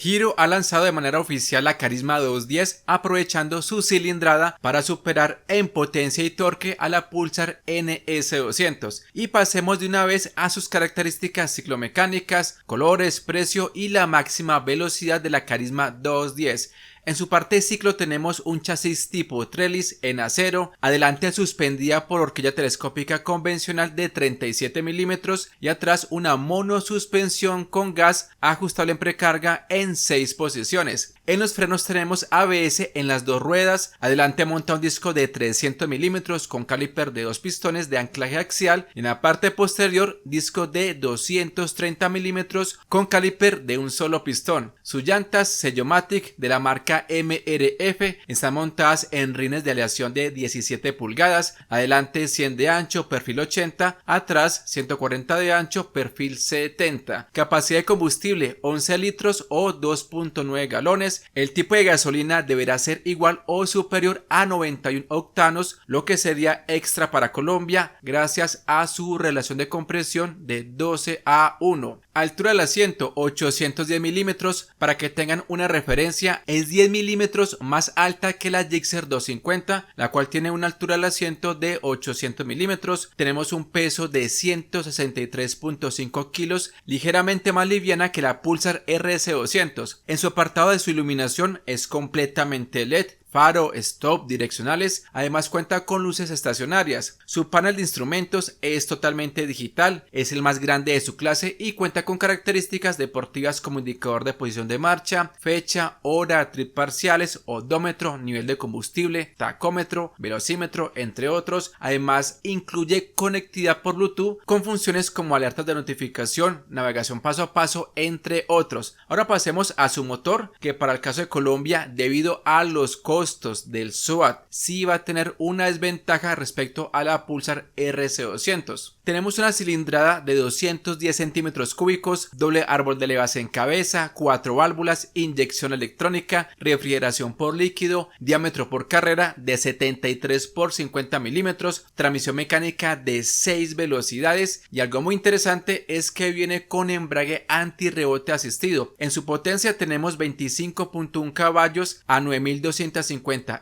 Hero ha lanzado de manera oficial la Carisma 210 aprovechando su cilindrada para superar en potencia y torque a la Pulsar NS200. Y pasemos de una vez a sus características ciclomecánicas, colores, precio y la máxima velocidad de la Carisma 210. En su parte ciclo tenemos un chasis tipo trellis en acero, adelante suspendida por horquilla telescópica convencional de 37 milímetros y atrás una monosuspensión con gas ajustable en precarga en 6 posiciones. En los frenos tenemos ABS en las dos ruedas, adelante monta un disco de 300 milímetros con caliper de 2 pistones de anclaje axial y en la parte posterior disco de 230 milímetros con caliper de un solo pistón. Sus llantas Sellomatic de la marca MRF están montadas en rines de aleación de 17 pulgadas, adelante 100 de ancho, perfil 80, atrás 140 de ancho, perfil 70. Capacidad de combustible 11 litros o 2.9 galones. El tipo de gasolina deberá ser igual o superior a 91 octanos, lo que sería extra para Colombia gracias a su relación de compresión de 12:1. Altura del asiento 810 milímetros, para que tengan una referencia es 10 milímetros más alta que la Gixxer 250, la cual tiene una altura del asiento de 800 milímetros. Tenemos un peso de 163.5 kilos, ligeramente más liviana que la Pulsar RS200. En su apartado de su iluminación es completamente LED, faro, stop, direccionales, además cuenta con luces estacionarias. Su panel de instrumentos es totalmente digital, es el más grande de su clase y cuenta con características deportivas como indicador de posición de marcha, fecha, hora, trip parciales, odómetro, nivel de combustible, tacómetro, velocímetro, entre otros. Además incluye conectividad por Bluetooth con funciones como alertas de notificación, navegación paso a paso, entre otros. Ahora pasemos a su motor, que para el caso de Colombia, debido a los costos del SOAT, sí va a tener una desventaja respecto a la Pulsar RS200. Tenemos una cilindrada de 210 centímetros cúbicos, doble árbol de levas en cabeza, 4 válvulas, inyección electrónica, refrigeración por líquido, diámetro por carrera de 73 por 50 milímetros, transmisión mecánica de 6 velocidades y algo muy interesante es que viene con embrague antirrebote asistido. En su potencia tenemos 25.1 caballos a 9250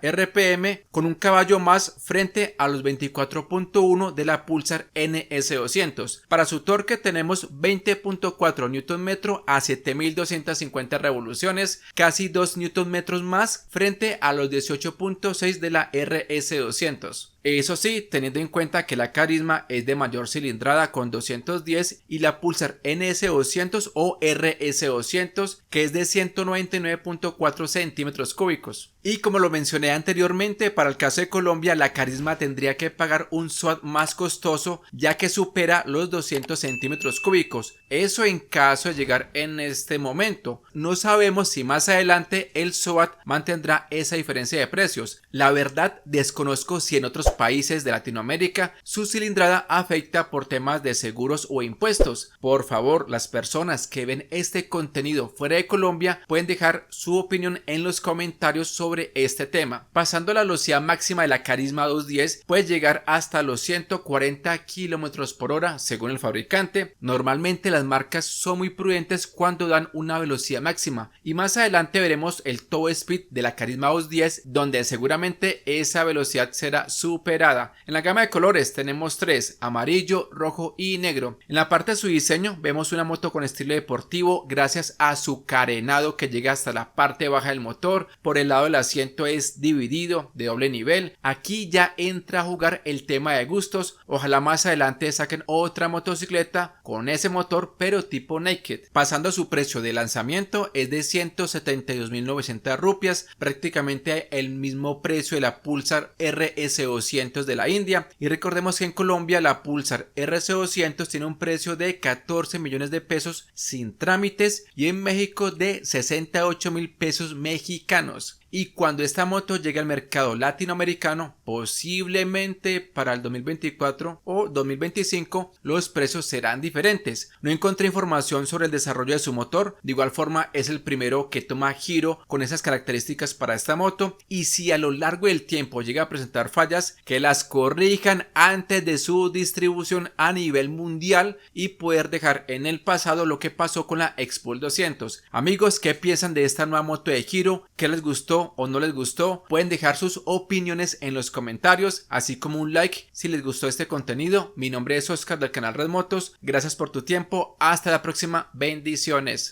RPM con un caballo más frente a los 24.1 de la Pulsar NS200. Para su torque tenemos 20.4 Nm a 7250 revoluciones, casi 2 Nm más frente a los 18.6 de la RS200. Eso sí, teniendo en cuenta que la Carisma es de mayor cilindrada con 210 y la Pulsar NS200 o RS200 que es de 199.4 centímetros cúbicos. Y como lo mencioné anteriormente, para el caso de Colombia la Carisma tendría que pagar un SOAT más costoso ya que supera los 200 centímetros cúbicos. Eso en caso de llegar en este momento. No sabemos si más adelante el SOAT mantendrá esa diferencia de precios. La verdad desconozco si en otros países de Latinoamérica su cilindrada afecta por temas de seguros o impuestos. Por favor, las personas que ven este contenido fuera de Colombia pueden dejar su opinión en los comentarios sobre este tema. Pasando a la velocidad máxima de la Carisma 210 puede llegar hasta los 140 km por hora según el fabricante. Normalmente las marcas son muy prudentes cuando dan una velocidad máxima y más adelante veremos el top speed de la Carisma 210 donde seguramente esa velocidad será superada. En la gama de colores tenemos 3, amarillo, rojo y negro. En la parte de su diseño vemos una moto con estilo deportivo gracias a su carenado que llega hasta la parte baja del motor. Por el lado del asiento es dividido de doble nivel. Aquí ya entra a jugar el tema de gustos. Ojalá más adelante saquen otra motocicleta con ese motor pero tipo naked. Pasando a su precio de lanzamiento es de 172.900 rupias, prácticamente el mismo precio de la Pulsar RS200 de la India. Y recordemos que en Colombia la Pulsar RS200 tiene un precio de 14 millones de pesos sin trámites y en México de 68.000 pesos mexicanos. y cuando esta moto llegue al mercado latinoamericano, posiblemente para el 2024 o 2025, los precios serán diferentes. No encontré información sobre el desarrollo de su motor, de igual forma es el primero que toma Hero con esas características para esta moto, y si a lo largo del tiempo llega a presentar fallas, que las corrijan antes de su distribución a nivel mundial y poder dejar en el pasado lo que pasó con la Expul 200. Amigos, ¿qué piensan de esta nueva moto de Hero? ¿Qué les gustó o no les gustó? Pueden dejar sus opiniones en los comentarios, así como un like si les gustó este contenido. Mi nombre es Oscar del canal Red Motos, gracias por tu tiempo, hasta la próxima, bendiciones.